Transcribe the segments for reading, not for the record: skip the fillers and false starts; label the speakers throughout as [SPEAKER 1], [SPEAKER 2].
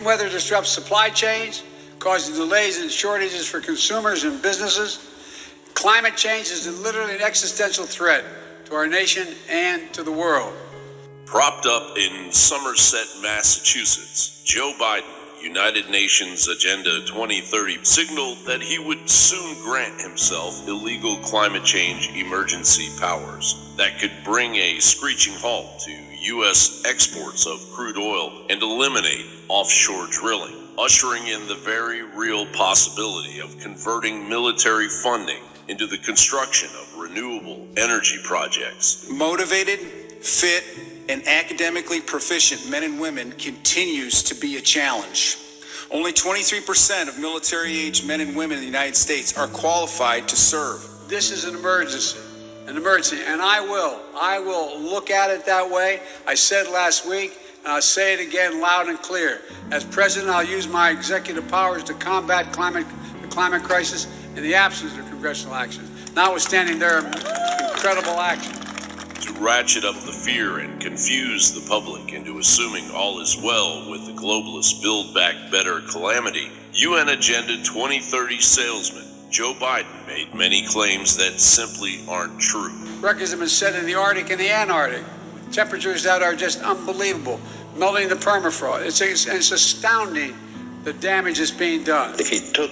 [SPEAKER 1] weather disrupts supply chains, causing delays and shortages for consumers and businesses. Climate change is literally an existential threat to our nation and to the world.
[SPEAKER 2] Propped up in Somerset, Massachusetts, Joe Biden, United Nations Agenda 2030, signaled that he would soon grant himself illegal climate change emergency powers that could bring a screeching halt to U.S. exports of crude oil and eliminate offshore drilling, ushering in the very real possibility of converting military funding into the construction of renewable energy projects.
[SPEAKER 3] Motivated, fit, and academically proficient men and women continues to be a challenge. Only 23% of military-age men and women in the United States are qualified to serve.
[SPEAKER 1] This is an emergency, and I will look at it that way. I said last week, and I'll say it again loud and clear. As president, I'll use my executive powers to combat the climate crisis in the absence of congressional action, notwithstanding their incredible action.
[SPEAKER 2] To ratchet up the fear and confuse the public into assuming all is well with the globalist Build Back Better calamity, UN Agenda 2030 salesman Joe Biden made many claims that simply aren't true.
[SPEAKER 1] Records have been set in the Arctic and the Antarctic. Temperatures that are just unbelievable, melting the permafrost. It's astounding the damage that's being done.
[SPEAKER 4] If you took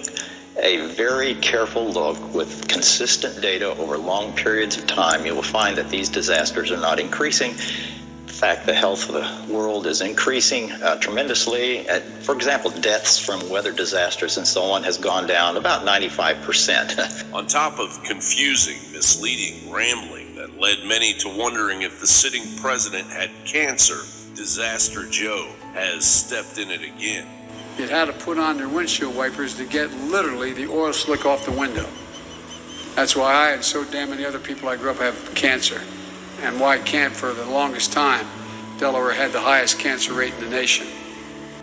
[SPEAKER 4] a very careful look with consistent data over long periods of time, you will find that these disasters are not increasing. In fact, the health of the world is increasing tremendously. For example, deaths from weather disasters and so on has gone down about 95%.
[SPEAKER 2] On top of confusing, misleading rambling that led many to wondering if the sitting president had cancer, Disaster Joe has stepped in it again.
[SPEAKER 1] It had to put on their windshield wipers to get literally the oil slick off the window. That's why I and so damn many other people I grew up have cancer, and why can't for the longest time Delaware had the highest cancer rate in the nation.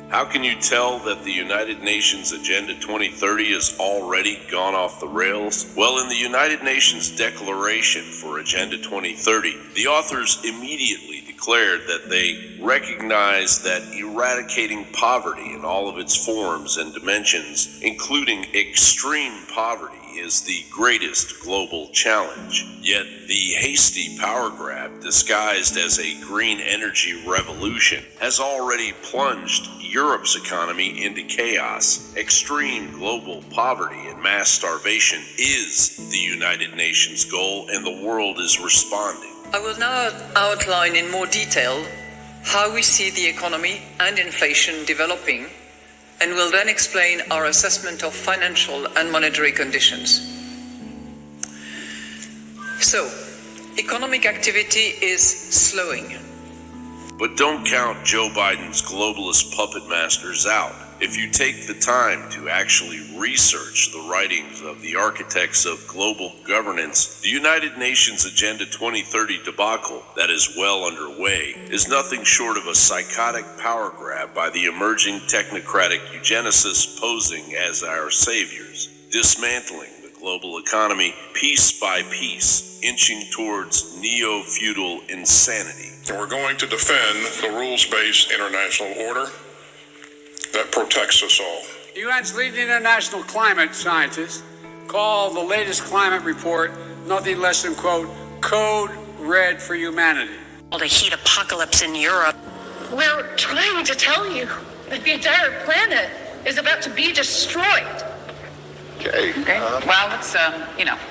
[SPEAKER 2] How can you tell that the United Nations Agenda 2030 has already gone off the rails? Well, in the United Nations Declaration for Agenda 2030, the authors immediately declared that they recognize that eradicating poverty in all of its forms and dimensions, including extreme poverty, is the greatest global challenge. Yet the hasty power grab, disguised as a green energy revolution, has already plunged Europe's economy into chaos. Extreme global poverty and mass starvation is the United Nations goal, and the world is responding.
[SPEAKER 5] I will now outline in more detail how we see the economy and inflation developing, and will then explain our assessment of financial and monetary conditions. So, economic activity is slowing.
[SPEAKER 2] But don't count Joe Biden's globalist puppet masters out. If you take the time to actually research the writings of the architects of global governance, the United Nations Agenda 2030 debacle that is well underway is nothing short of a psychotic power grab by the emerging technocratic eugenicists posing as our saviors, dismantling the global economy piece by piece, inching towards neo-feudal insanity.
[SPEAKER 6] And we're going to defend the rules-based international order that protects us all.
[SPEAKER 1] The UN's leading international climate scientists call the latest climate report nothing less than, quote, code red for humanity.
[SPEAKER 7] The heat apocalypse in Europe.
[SPEAKER 8] We're trying to tell you that the entire planet is about to be destroyed.
[SPEAKER 9] Okay. Well, it's,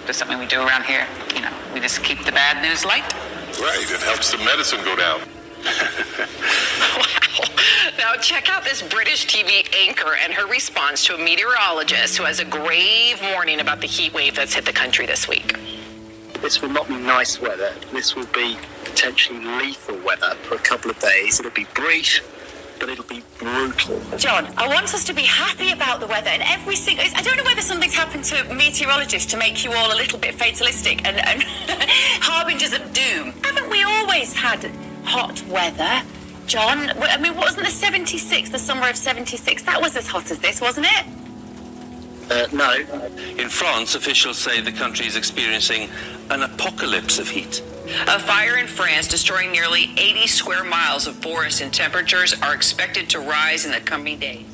[SPEAKER 9] just something we do around here. We just keep the bad news light.
[SPEAKER 6] Right, it helps the medicine go down.
[SPEAKER 7] Wow. Now check out this British TV anchor and her response to a meteorologist who has a grave warning about the heat wave that's hit the country this week.
[SPEAKER 10] This will not be nice weather. This will be potentially lethal weather for a couple of days. It'll be brief, but it'll be brutal.
[SPEAKER 11] John, I want us to be happy about the weather, and every single... I don't know whether something's happened to meteorologists to make you all a little bit fatalistic and harbingers of doom. Haven't we always had hot weather, John? I mean, wasn't the summer of 76? That was as hot as this, wasn't it?
[SPEAKER 10] No.
[SPEAKER 12] In France, officials say the country is experiencing an apocalypse of heat.
[SPEAKER 5] A fire in France destroying nearly 80 square miles of forest, and temperatures are expected to rise in the coming days.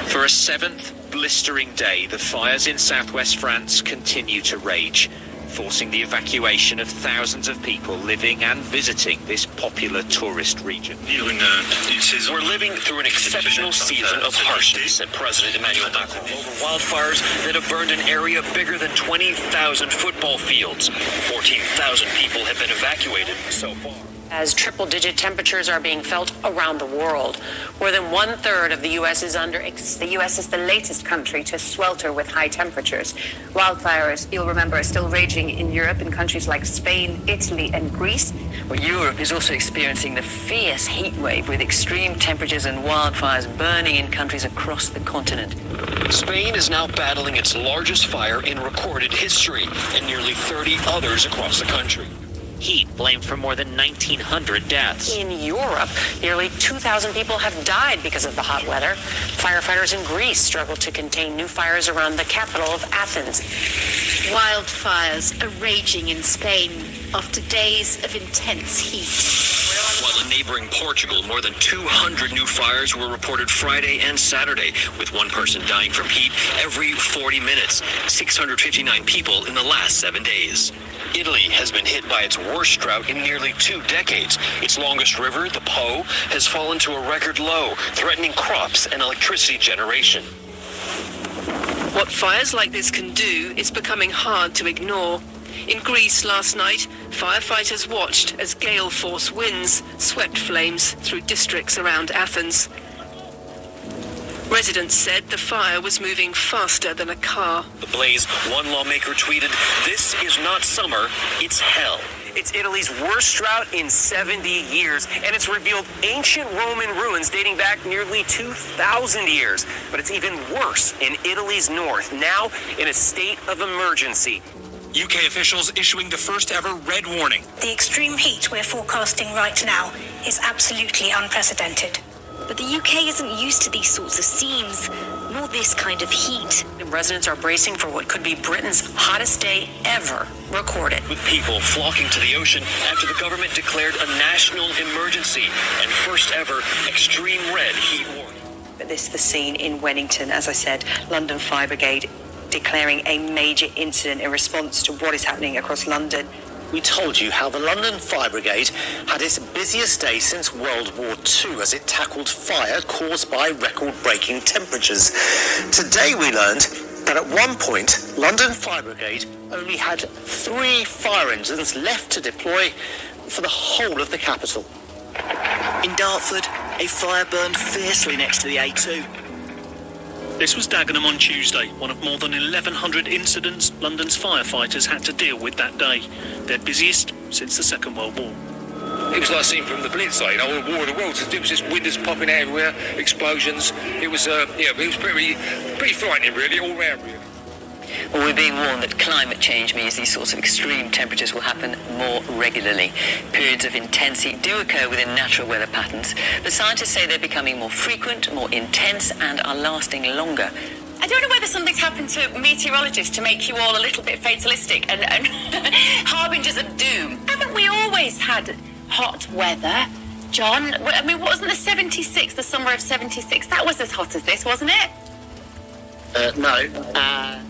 [SPEAKER 12] For a seventh blistering day, the fires in southwest France continue to rage, forcing the evacuation of thousands of people living and visiting this popular tourist region.
[SPEAKER 13] We're living through an exceptional season of harshness, said President Emmanuel Macron, over wildfires that have burned an area bigger than 20,000 football fields. 14,000 people have been evacuated so far.
[SPEAKER 5] As triple-digit temperatures are being felt around the world, more than 1/3 of the U.S. is under. The U.S. is the latest country to swelter with high temperatures. Wildfires, you'll remember, are still raging in Europe in countries like Spain, Italy, and Greece. Well, Europe is also experiencing the fierce heat wave with extreme temperatures and wildfires burning in countries across the continent.
[SPEAKER 13] Spain is now battling its largest fire in recorded history, and nearly 30 others across the country.
[SPEAKER 12] Heat blamed for more than 1,900 deaths.
[SPEAKER 5] In Europe, nearly 2,000 people have died because of the hot weather. Firefighters in Greece struggle to contain new fires around the capital of Athens.
[SPEAKER 8] Wildfires are raging in Spain after days of intense heat.
[SPEAKER 13] While in neighboring Portugal, more than 200 new fires were reported Friday and Saturday, with one person dying from heat every 40 minutes, 659 people in the last 7 days. Italy has been hit by its worst drought in nearly 2 decades. Its longest river, the Po, has fallen to a record low, threatening crops and electricity generation.
[SPEAKER 8] What fires like this can do is becoming hard to ignore. In Greece last night, firefighters watched as gale force winds swept flames through districts around Athens. Residents said the fire was moving faster than a car.
[SPEAKER 13] The blaze, one lawmaker tweeted, "This is not summer, it's hell."
[SPEAKER 14] It's Italy's worst drought in 70 years, and it's revealed ancient Roman ruins dating back nearly 2,000 years. But it's even worse in Italy's north, now in a state of emergency.
[SPEAKER 15] UK officials issuing the first ever red warning.
[SPEAKER 16] The extreme heat we're forecasting right now is absolutely unprecedented.
[SPEAKER 17] But the UK isn't used to these sorts of scenes, nor this kind of heat.
[SPEAKER 5] Residents are bracing for what could be Britain's hottest day ever recorded.
[SPEAKER 13] With people flocking to the ocean after the government declared a national emergency and first ever extreme red heat warning.
[SPEAKER 5] But this is the scene in Wennington, as I said, London Fire Brigade declaring a major incident in response to what is happening across London.
[SPEAKER 18] We told you how the London Fire Brigade had its busiest day since World War II as it tackled fire caused by record-breaking temperatures. Today we learned that at one point, London Fire Brigade only had 3 fire engines left to deploy for the whole of the capital.
[SPEAKER 10] In Dartford, a fire burned fiercely next to the A2.
[SPEAKER 15] This was Dagenham on Tuesday, one of more than 1,100 incidents London's firefighters had to deal with that day, their busiest since the Second World War.
[SPEAKER 19] It was like seeing from the Blitz side, all the War of the Worlds. It was just windows popping everywhere, explosions. It was, it was pretty frightening, really, all round, really.
[SPEAKER 5] Well, we're being warned that climate change means these sorts of extreme temperatures will happen more regularly. Periods of intense heat do occur within natural weather patterns, but scientists say they're becoming more frequent, more intense, and are lasting longer.
[SPEAKER 11] I don't know whether something's happened to meteorologists to make you all a little bit fatalistic and harbingers of doom. Haven't we always had hot weather, John? I mean, wasn't the summer of 76? That was as hot as this, wasn't it?
[SPEAKER 10] No.